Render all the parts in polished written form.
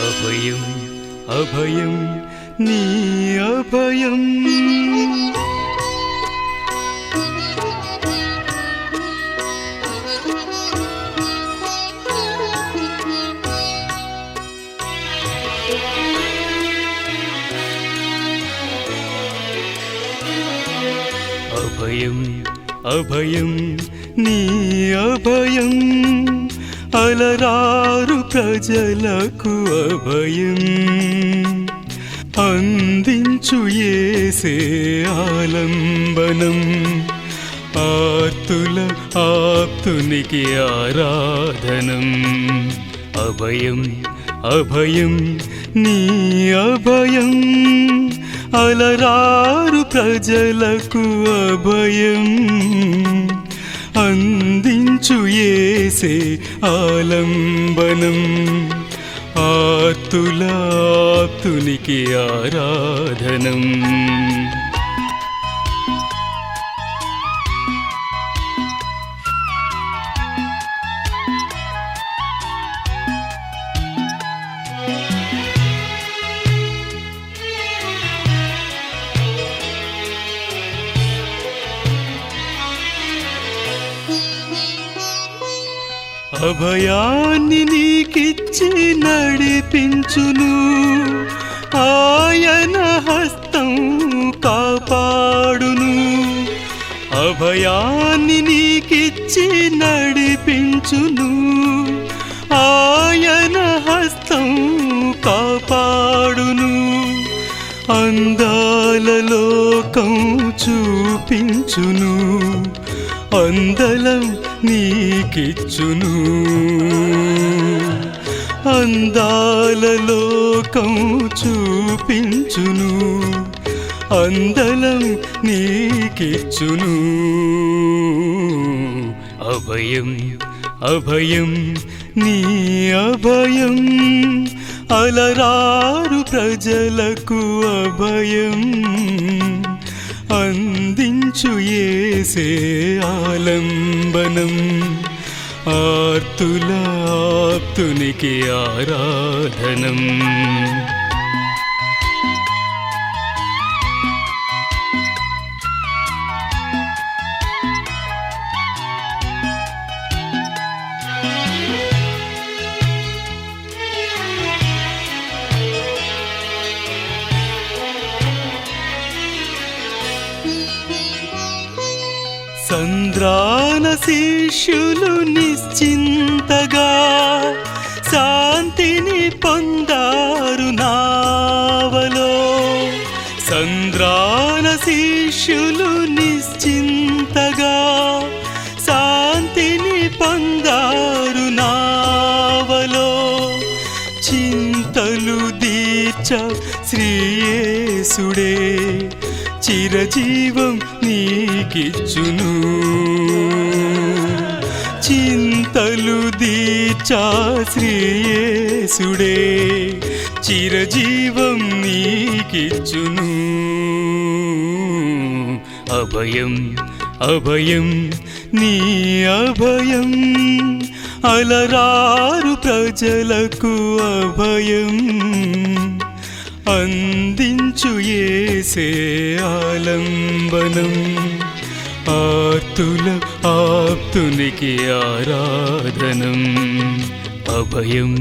అభయం అభయం నీ అభయం. అభయం అభయం నీ అభయం, అలరారు ప్రజలకు అభయం. అందించు యేసే ఆలంబనం, ఆర్తుల ఆప్తునికి ఆరాధనం. అభయం అభయం నీ అభయం, అలరారు ప్రజలకు అభయం. అందించు యేసే ఆలంబనం, ఆర్తుల ఆప్తునికి ఆరాధనం. అభయాన్ని నీకిచ్చి నడిపించును, ఆయన హస్తం కాపాడును. అభయాన్ని నీకిచ్చి నడిపించును, ఆయన హస్తం కాపాడును. అందాల లోకం చూపించును, అందలం నీకిచ్చును. అందాల లోకం చూపించును, అందలం నీకిచ్చును. అభయం అభయం నీ అభయం, అలరారు ప్రజలకు అభయం. అందించు యేసే ఆలంబనం, ఆర్తుల ఆప్తునికి ఆరాధనం. సంద్రాన శిష్యులు నిశ్చింతగా శాంతిని పొందారు నావలో. సంద్రాన శిష్యులు నిశ్చింతగా శాంతిని పొందారు నావలో. చింతలు దీర్చ శ్రీయేసుడే చిరజీవం నీకిచ్చును. చింతలు దీర్చా శ్రీయేసుడే చిరజీవం నీకిచ్చును. అభయం అభయం నీ అభయం, అలరారు ప్రజలకు అభయం. అందించు యేసే ఆలంబనం, ఆర్తుల ఆప్తునికి ఆరాధనం. అభయం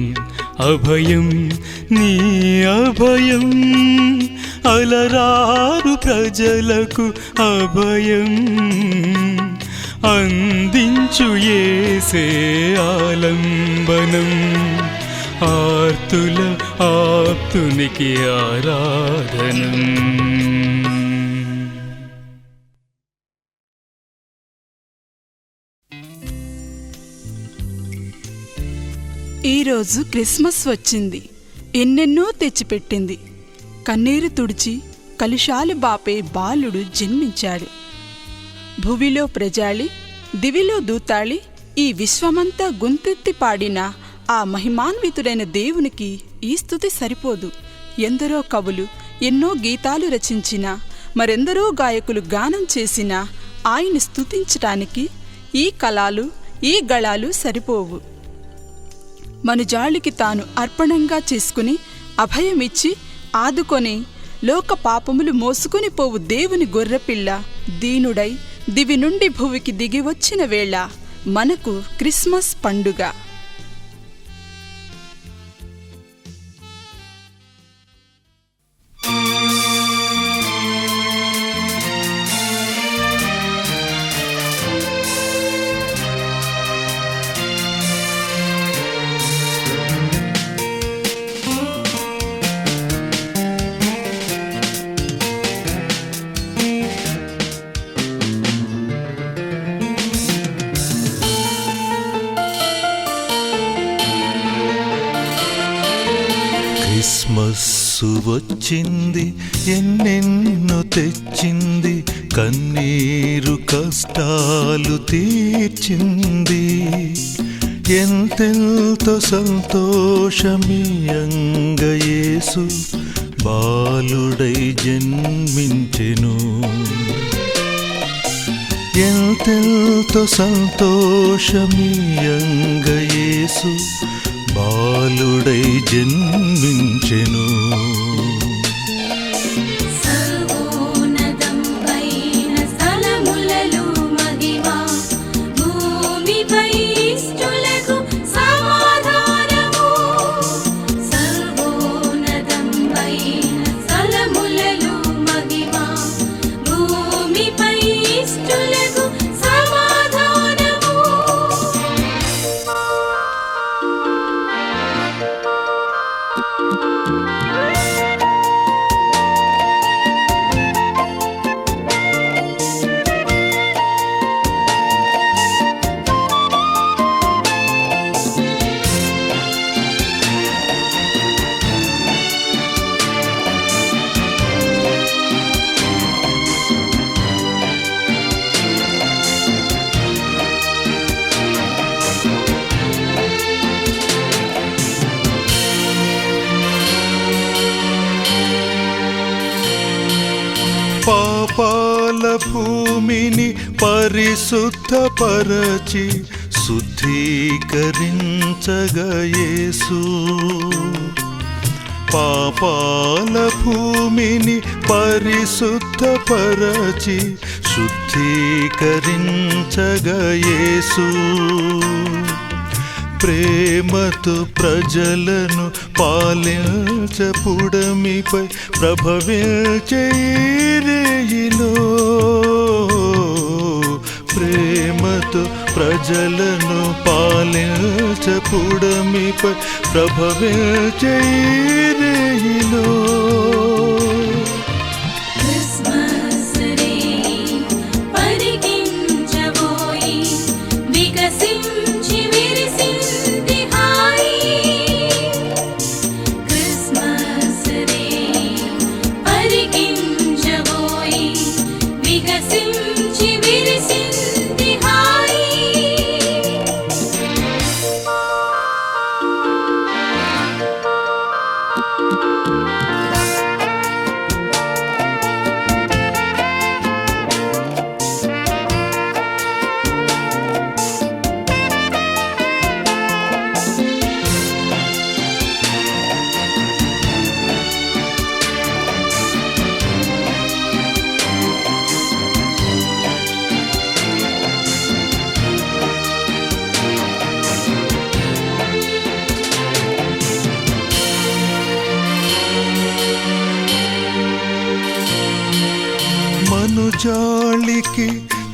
అభయం నీ అభయం, అలరారు ప్రజలకు అభయం. అందించు యేసే ఆలంబనం, ఆర్తుల ఆప్తునికి ఆరాధనం. ఈరోజు క్రిస్మస్ వచ్చింది, ఎన్నెన్నో తెచ్చిపెట్టింది. కన్నీరు తుడిచి కలుషాలు బాపే బాలుడు జన్మించాడు. భువిలో ప్రజాళి దివిలో దూతాళి, ఈ విశ్వమంతా గొంతెత్తి పాడిన ఆ మహిమాన్వితుడైన దేవునికి ఈ స్తుతి సరిపోదు. ఎందరో కవులు ఎన్నో గీతాలు రచించినా, మరెందరో గాయకులు గానం చేసినా ఆయన స్తుతించటానికి ఈ కళాలు ఈ గళాలు సరిపోవు. మనుజాళికి తాను అర్పణంగా చేసుకుని అభయమిచ్చి ఆదుకొని లోక పాపములు మోసుకుని పోవు దేవుని గొర్రెపిల్ల దీనుడై దివి నుండి భువికి దిగివచ్చిన వేళ మనకు క్రిస్మస్ పండుగ. క్రిస్మస్సు వచ్చింది, ఎన్నెన్నో తెచ్చింది, కన్నీరు కష్టాలు తీర్చింది. ఎంతెంతో సంతోషమీయంగ యేసు బాలుడై జన్మించెను. ఎంతెంతో సంతోషమీయంగ యేసు బాలుడై జన్మించెను. పాపాల భూమిని పరిశుద్ధపరచి శుద్ధీకరించగా యేసు. పాపాల భూమిని పరిశుద్ధపరచి శుద్ధీకరించగా యేసు. ప్రేమతో ప్రజలను పాలించపుడమిపై ప్రభవించే రేయిలో. ప్రేమతో ప్రజలను పాలించపుడమిపై ప్రభవించే రేయిలో. మనుజాళికి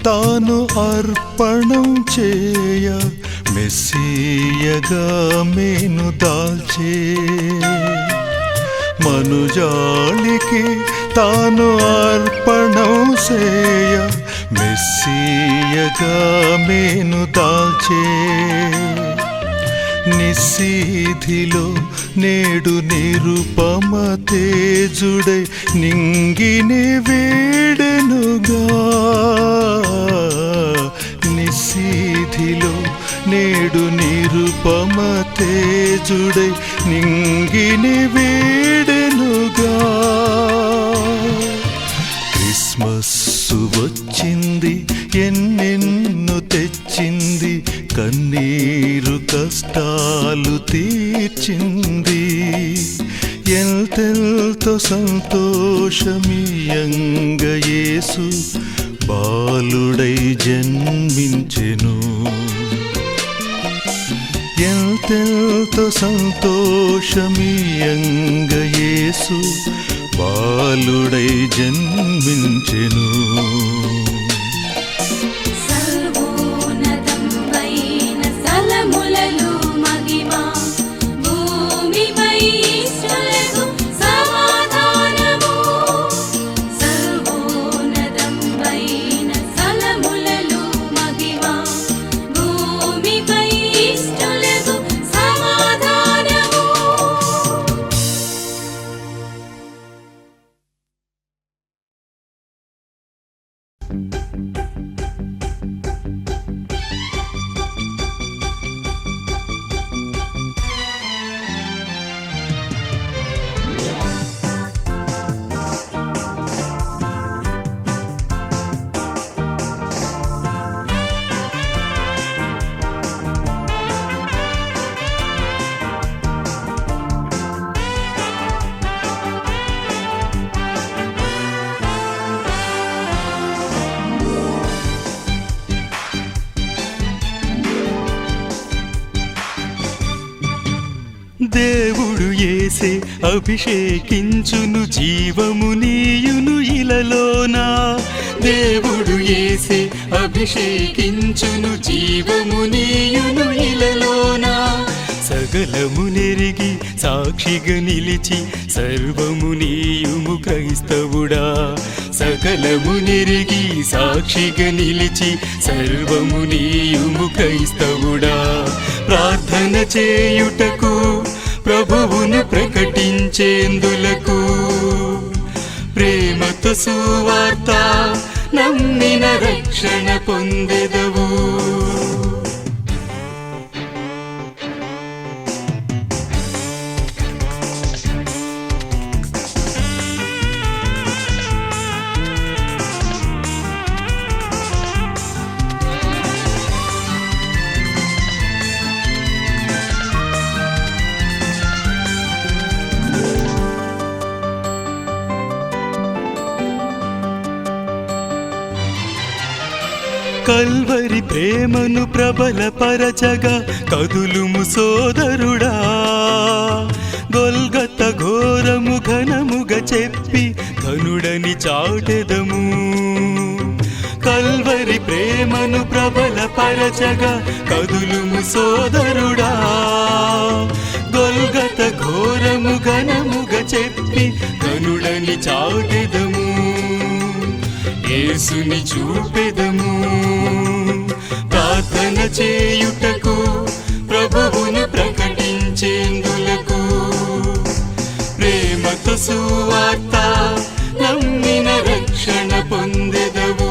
తాను అర్పణం చేయ మెస్సీయగా మేను దాల్చే. మనుజాళికి తాను అర్పణం చేయ మెస్సీయగా మేను దాల్చే. నిశీధిలో నేడు నిరుపమ తేజుడై నింగిని వేడెనుగా. నిశీధిలో నేడు నిరుపమ తేజుడై నింగిని వేడెనుగా. క్రిస్మస్సు వచ్చింది, ఎన్నెన్నో తెచ్చింది, కన్నీరు కష్టాలు తీర్చింది. ఎంతెంతో సంతోషమీయంగ యేసు బాలుడై జన్మించెను. ఎంతెంతో సంతోషమీయంగ యేసు బాలుడై జన్మించెను. దేవుడు యేసే అభిషేకించును జీవము నీయును ఇలలోనా. దేవుడు యేసే అభిషేకించును జీవము నీయును ఇలలోనా. సకలము నెరిగి సాక్షిగా నిలిచి సర్వము నీయుము క్రైస్తవుడా. సకలము నెరిగి సాక్షిగా నిలిచి సర్వము నీయుము క్రైస్తవుడా. ప్రార్థన చేయుటకు ప్రభువును ప్రకటించేందులకు ప్రేమతో సువార్త నమ్మిన రక్షణ పొందెదవు. కల్వరి ప్రేమను ప్రబలపరచగా కదులుము సోదరుడా. గొల్గత ఘోరము ఘనముగా చెప్పి ఘనుడని చాటెదము. కల్వరి ప్రేమను ప్రబలపరచగా కదులుము సోదరుడా. గొల్గత ఘోరము ఘనముగా చెప్పి ఘనుడని చాటెదము. యేసుని చూపెదము. ప్రార్థన చేయుటకు ప్రభువును ప్రకటించేందులకు ప్రేమతో సువార్త నమ్మిన రక్షణ పొందెదవు.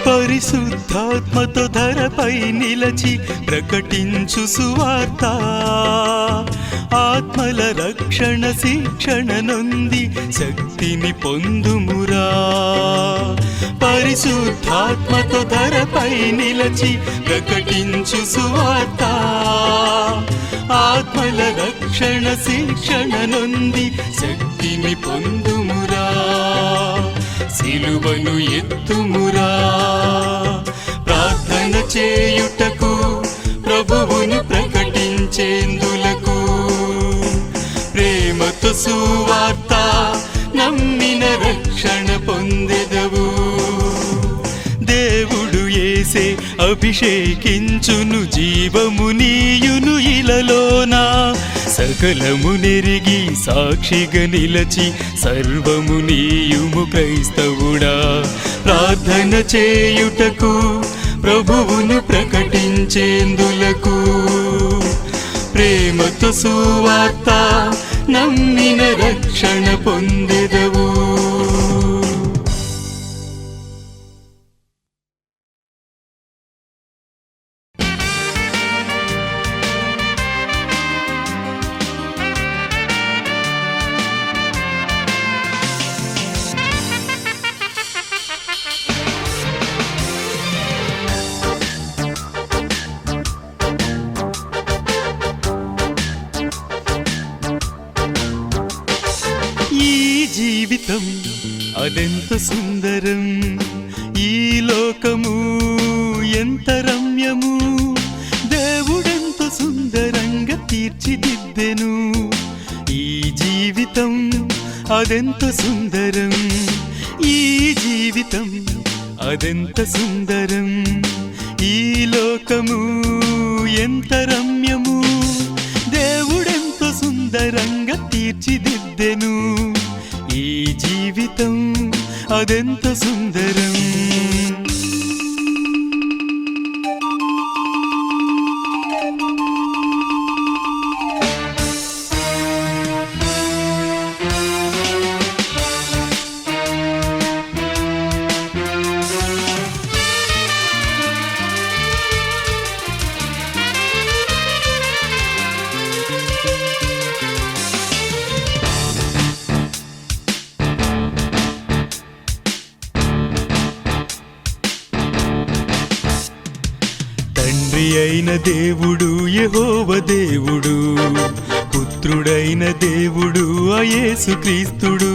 పరిశుద్ధాత్మతో ధరపై నిలచి ప్రకటించు సువార్త. ఆత్మల రక్షణ శిక్షణ నొంది శక్తిని పొందుమురా. పరిశుద్ధాత్మతో ధరపై నిలచి ప్రకటించు సువార్త. ఆత్మల రక్షణ శిక్షణ నొంది శక్తిని పొందుమురా. సిలువను ఎత్తుమురా. ప్రార్థన చేయుటకు ప్రభువును ప్రకటించేందులకు ప్రేమతో సువార్త నమ్మిన రక్షణ పొందెదవు. దేవుడు యేసే యేసే అభిషేకించును, జీవము నీయును ఇలలోన. సకలము నెరిగి సాక్షిగా నిలచి సర్వము నీయుము క్రైస్తవుడా. ప్రార్థన చేయుటకు ప్రభువును ప్రకటించేందులకు, ప్రేమతో సువార్త నమ్మిన రక్షణ పొందెదవు. జీవితం అదెంత సుందరం, ఈ లోకము ఎంత రమ్యము, దేవుడెంత సుందరంగా తీర్చిదిద్దెను. ఈ జీవితం అదెంత సుందరం, ఈ జీవితం అదెంత సుందరం, ఈ లోకము ఎంత రమ్యము, దేవుడెంత సుందరంగా తీర్చిదిద్దెను. ఈ జీవితం అదెంత సుందరం. తండ్రి అయిన దేవుడు యెహోవా దేవుడు, పుత్రుడైన దేవుడు ఆ యేసుక్రీస్తుడు.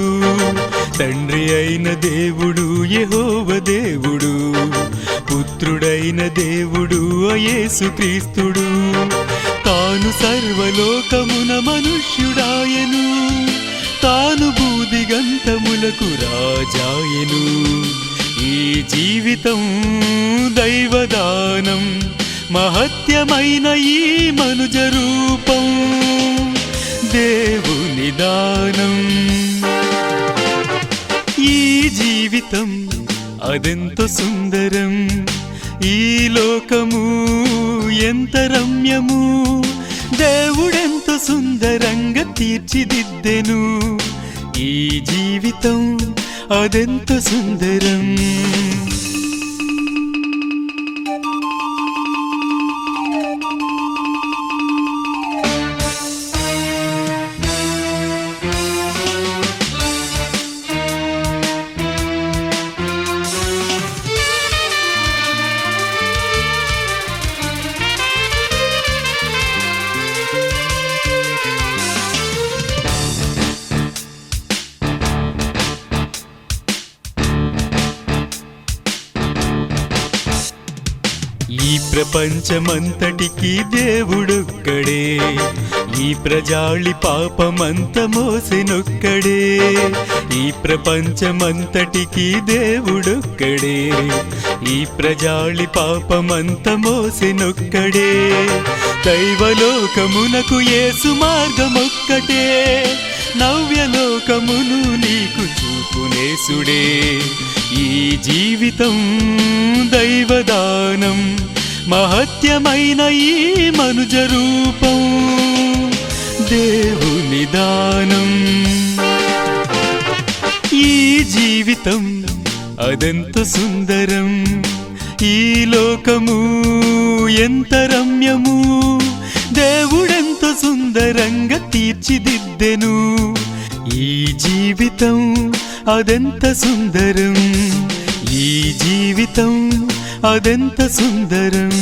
తండ్రి అయిన దేవుడు యెహోవా దేవుడు, పుత్రుడైన దేవుడు ఆ యేసుక్రీస్తుడు. తాను సర్వలోకమున మనుష్యుడాయను, తాను భూదిగంతములకు రాజాయను. ఈ జీవితం దైవదానం, మహత్యమైన ఈ మనుజ రూపం దేవుని దానం. ఈ జీవితం అదెంత సుందరం, ఈ లోకము ఎంత రమ్యము, దేవుడెంత సుందరంగా తీర్చిదిద్దెను. ఈ జీవితం అదెంత సుందరం. ఈ ప్రపంచమంతటికి దేవుడొక్కడే, ఈ ప్రజాళి పాపమంత మోసెనొక్కడే. ఈ ప్రపంచమంతటికి దేవుడొక్కడే, ఈ ప్రజాళి పాపమంత మోసెనొక్కడే. దైవలోకమునకు యేసు మార్గమొక్కటే, నవ్యలోకమును నీకు చూపునేసుడే. ఈ జీవితం దైవదానం, మహత్యమైన ఈ మనుజ రూపం దేవుని దానం. ఈ జీవితం అదెంత సుందరం, ఈ లోకము ఎంత రమ్యము, దేవుడెంత సుందరంగా తీర్చిదిద్దెను. ఈ జీవితం అదెంత సుందరం, ఈ జీవితం అదెంత సుందరం.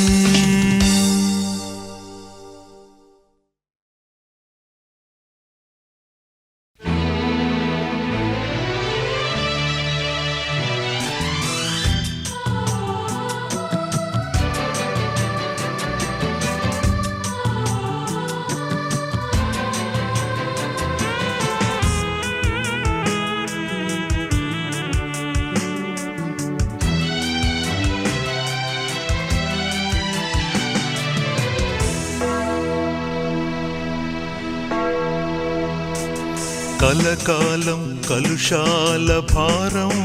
కలకాలం కలుషాల భారం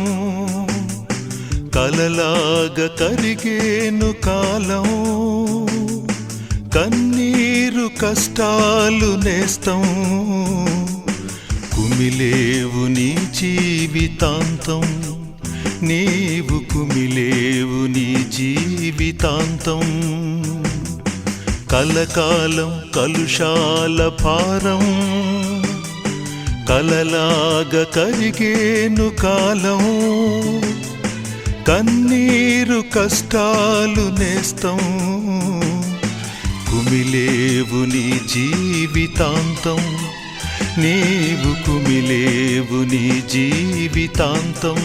కలలాగా కరిగేను కాలం కన్నీరు కష్టాలు నేస్తం కుమిలేవు నీ జీవితాంతం నీవు కుమిలేవు నీ జీవితాంతం కలకాలం కలుషాల భారం కలలాగా కరిగేను కాలం కన్నీరు కష్టాలు నేస్తం కుమిలేవు నీ జీవితాంతం నీవు కుమిలేవు నీ జీవితాంతం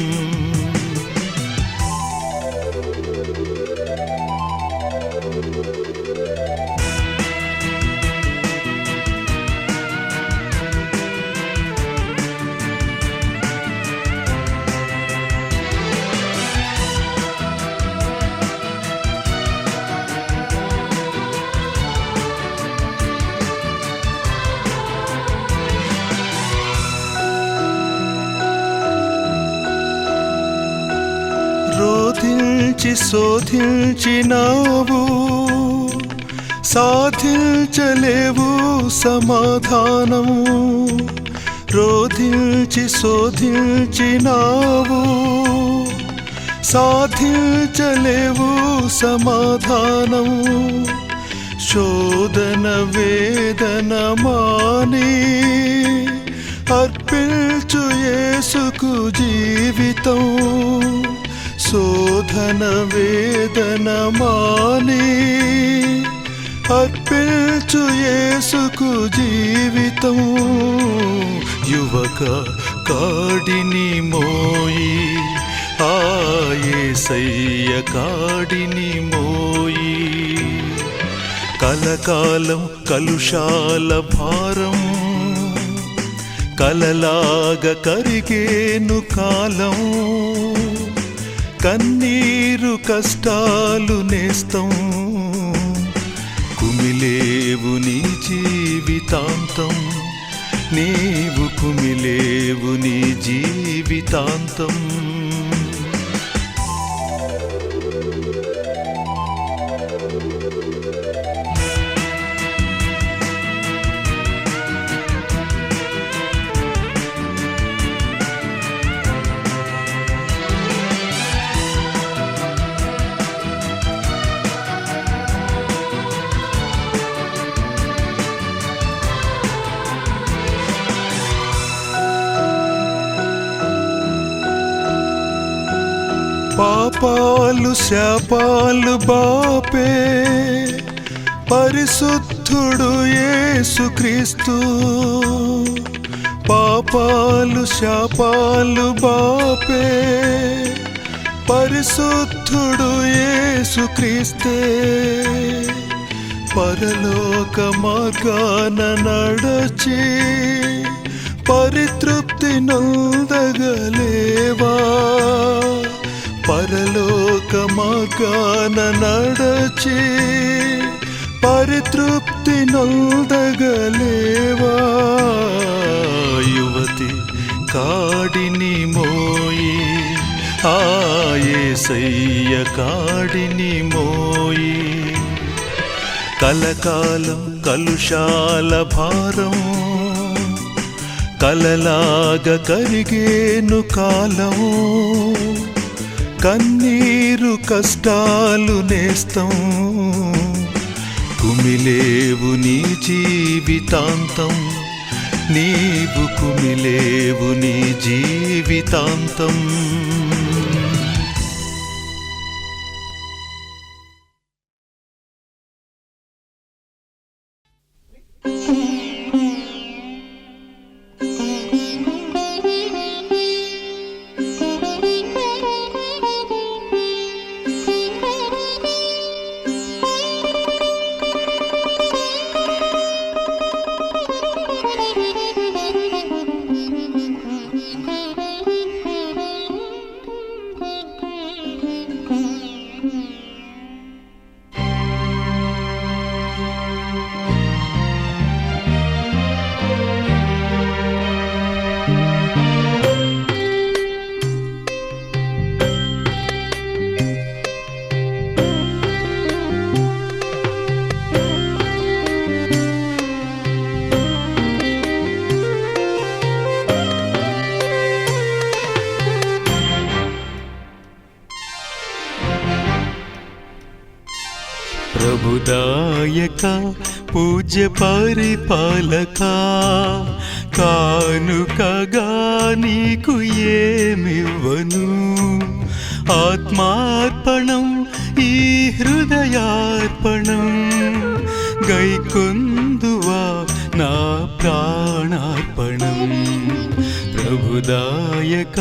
రోధించి శోధించినావు సాధించలేవు సమాధానం రోధించి శోధించినావు సాధించలేవు సమాధానం శోధన వేదన మాని అర్పించు యేసుకు జీవితం శోధన వేదన మాని అర్పించు యేసుకు జీవితం యువక కాడిని మోయి ఆ యేసయ్య కాడిని మోయి కలకాలం కలుషాల భారం కలలాగా కరిగేను కాలం కన్నీరు కష్టాలు నేస్తం కుమిలేవు నీ జీవితాంతం నీవు కుమిలేవు నీ జీవితాంతం పాపాలు శాపాలు బాపే పరిశుద్ధుడు యేసుక్రీస్తు పాపాలు శాపాలు బాపే పరిశుద్ధుడు యేసుక్రీస్తే పరలోక మార్గాన నడచి పరితృప్తి నొందగలేవా పరలోక మార్గాన నడచి పరితృప్తి నొందగలేవా యువతి కాడిని మోయి ఆ యేసయ్య కాడిని మోయి కలకాలం కలుషాల భారం కలలాగా కరిగేను కాలం కన్నీరు కష్టాలు నేస్తం కుమిలేవు నీ జీవితాంతం నీవు కుమిలేవు నీ జీవితాంతం ప్రభుదాయక పూజ్య పరిపాలక కానుకగా నీకు ఏమివ్వను ఆత్మార్పణం ఈ హృదయార్పణం గైకొందువా నా ప్రాణార్పణం ప్రభుదాయక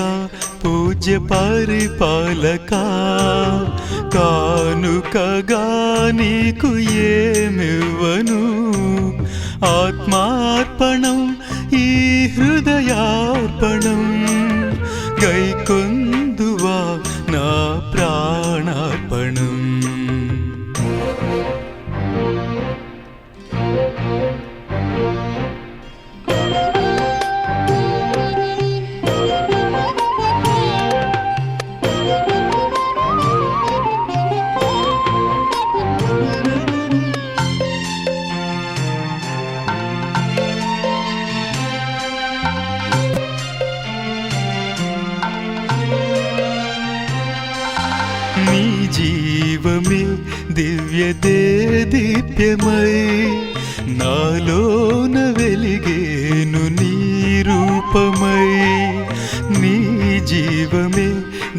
పూజ్య పరిపాలక కానుకగా నీకు ఏమివ్వను ఆత్మార్పణం ఈ హృదయార్పణం గైకొందువా నా ప్రాణార్పణం నీ జీవమే దివ్య దేదీప్యమై నాలోన వెలిగేను నీ రూపమై నీ జీవమే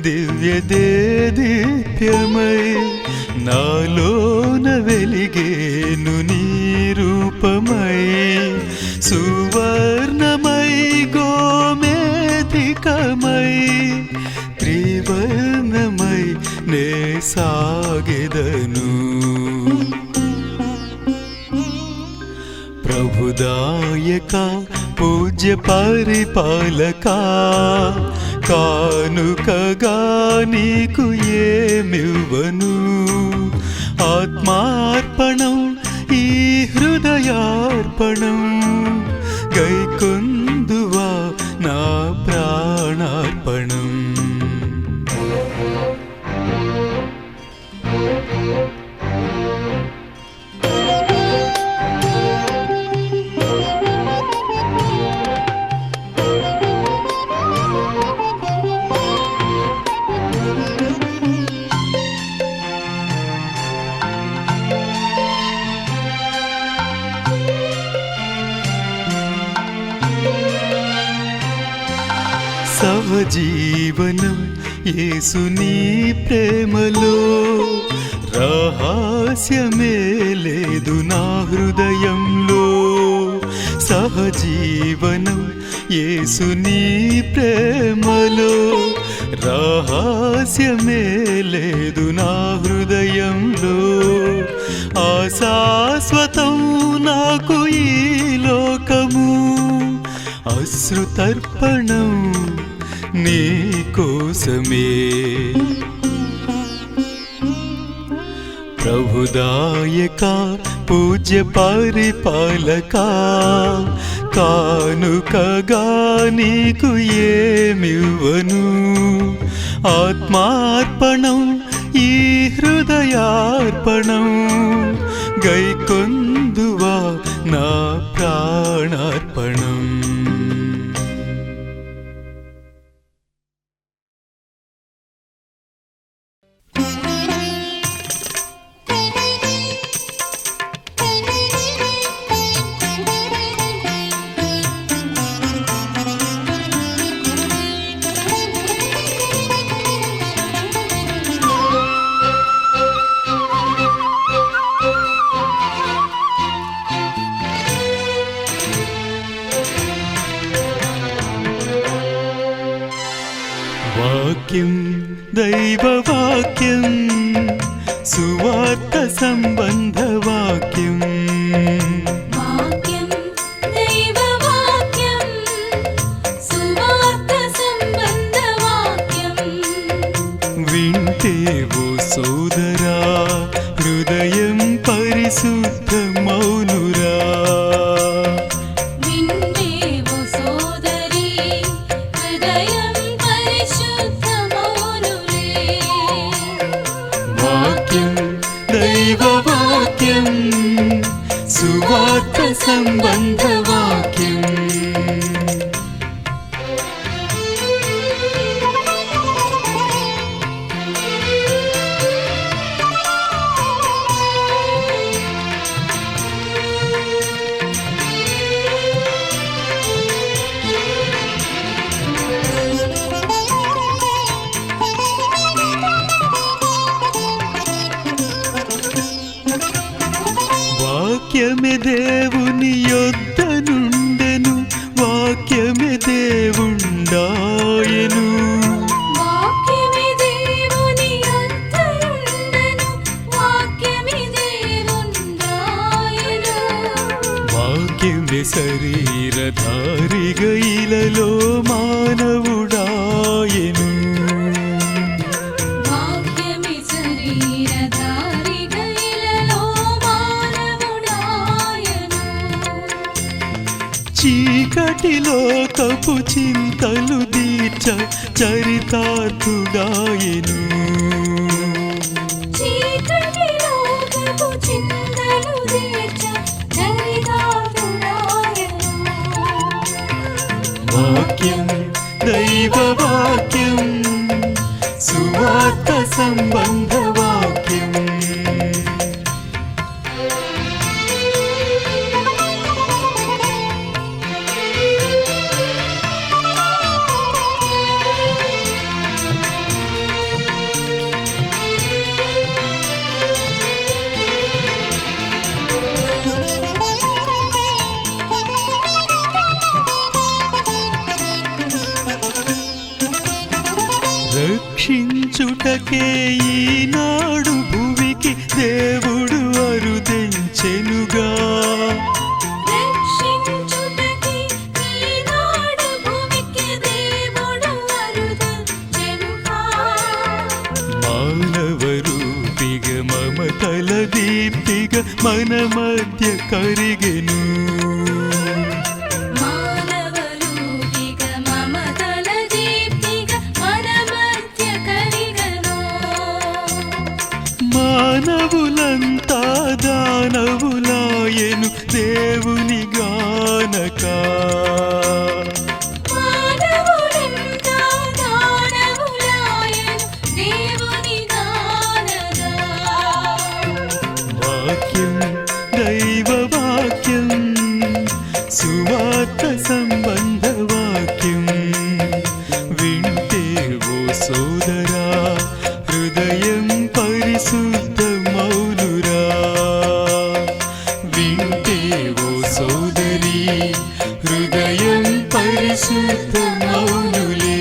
దివ్య దేదీప్యమై నాలోన వెలిగేను నీ రూపమై సువర్ణమై గోమేధికమై త్రివర్ణమై నే సాగెదను ప్రభుదాయక పూజ్య పరిపాలక కానుకగా నీకు ఏమివ్వను ఆత్మార్పణం ఈ హృదయార్పణం గైకొందువా నా ప్రాణార్పణం సహజీవనం యేసుని ప్రేమలో రహస్యమే లేదు నా హృదయంలో సహజీవనం యేసుని ప్రేమలో రహస్యమే లేదు నా హృదయంలో అశాశ్వతం నాకు ఈ లోకము అశ్రుతర్పణం నీ కోసమే ప్రభుదాయక పూజ్య పరిపాలక కానుకగా నీకు ఏమివ్వను ఆత్మార్పణం ఈ హృదయార్పణం గైకొందువా నా ప్రాణార్పణం వాక్యం దైవవాక్యం సువార్త సంబంధ వాక్యం వాక్యం దైవవాక్యం సువార్త సంబంధ వాక్యం వింటేవో సోదరా హృదయం పరిశుద్ధమౌనురా వింటేవో సోదరి హృదయం పరిశుద్ధమౌనులే వాక్యం దైవవాక్యం సువార్త సంబంధ వాక్యం వాక్యమే దేవుని యొద్ద నుండెను, వాక్యమే దేవుండాయెను. వాక్యమే దేవుని యొద్దనుండెను, వాక్యమే దేవుండాయెను. వాక్యమే శరీరధారిగా ఇలలో మానవుడాయెను. వాక్యమే శరీరధారిగా ఇలలో మానవుడాయెను. చీకటిలో కపు చింతలు దీర్చ చరితార్థుడాయెను. చీకటిలో కపు చింతలు తీర్చ చరితార్థుడాయెను. వాక్యం దైవ వాక్యం, సువార్త సంబంధ వాక్యం. రక్షించుటకే ఈనాడు భువికి దేవుడు అరుదెంచెనుగా. రక్షించుటకి ఈనాడు భూమికి దేవుడు అరుదెంచెనుగా. మానవ రూపిగా మమతల దీప్తిగా మన మధ్య కరిగెను. మానవరూపిగా మమతల దీప్తిగా మన మధ్య కరిగెను. మానవులంతా దానవులాయెను దేవుని గానక. మానవులంతా దానవులాయెను దేవుని గానగా. వాక్యం దైవ వాక్యం, సువార్త సంబంధ వాక్యం. వింటే ఓ సోదరా, హృదయం పరిశుద్ధ మౌలురా. వింటే ఓ సోదరి, హృదయం పరిశుద్ధ మౌలులే.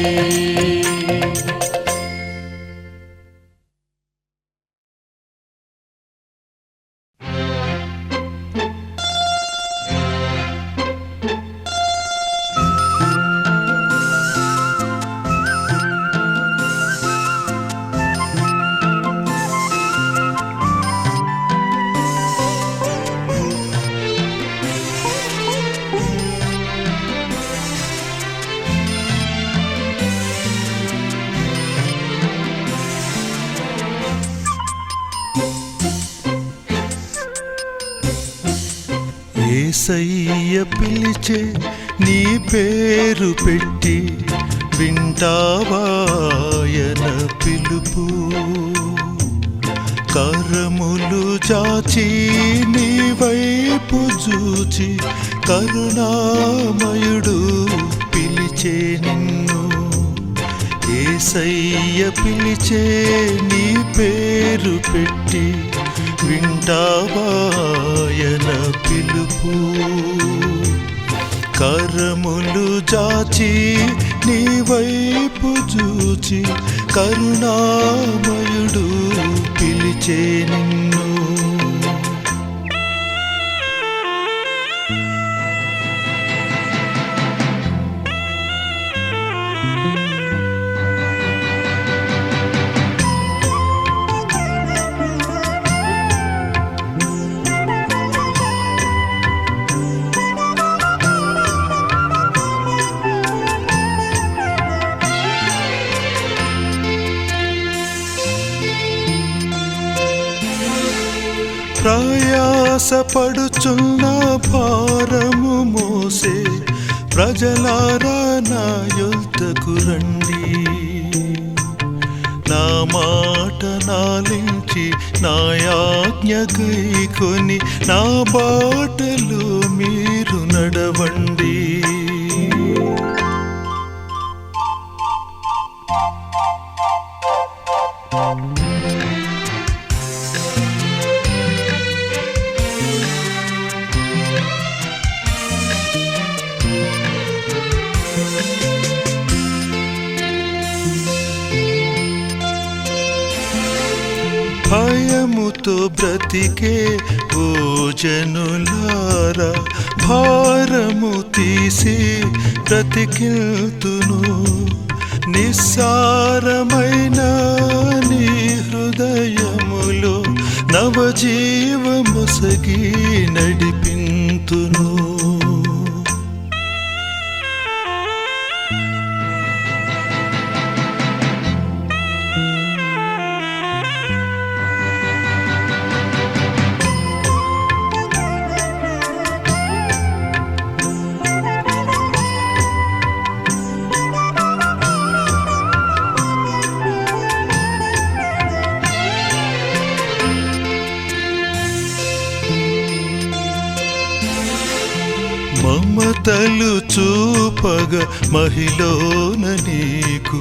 యేసయ్య పిలిచే నీ పేరు పెట్టి వింటావాయన పిలుపు. కరములు చాచి నీ వైపు చూచి కరుణామయుడు పిలిచే నిన్ను. యేసయ్య పిలిచే నీ పేరు పెట్టి వింటావాయన పిలుపు. కరములు చాచి నీ వైపు చూచి కరుణామయుడు పిలిచే నిన్ను. ప్రయాసపడుచున్న భారము మోసే ప్రజలారా నా యొద్దకు రండి. నా మాట నాలించి నా ఆజ్ఞ గైకొని నా బాటలో మీరు నడవండి. భక్తితో బ్రతికే ఓ జనులారా భారము తీసి బ్రతికిల్తును నిస్సారమైన నీ హృదయములో నవజీవముసగి నడిపింతును మమతలు చూపగ మహిళన నీకు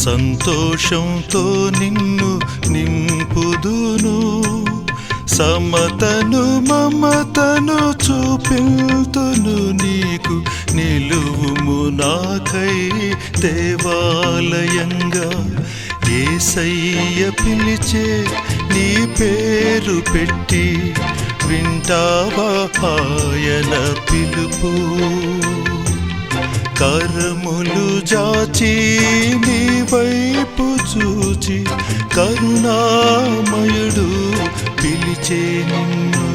సంతోషంతో నిన్ను నింపుదును సమతను మమతను చూపిల్తును నీకు నిలువుము నాకై దేవాలయంగా యేసయ్య పిలిచే నీ పేరు పెట్టి వింటావా ఆయన పిలుపు కరములు జాచి నీ వైపు చూచి కరుణామయుడు పిలిచే నిన్ను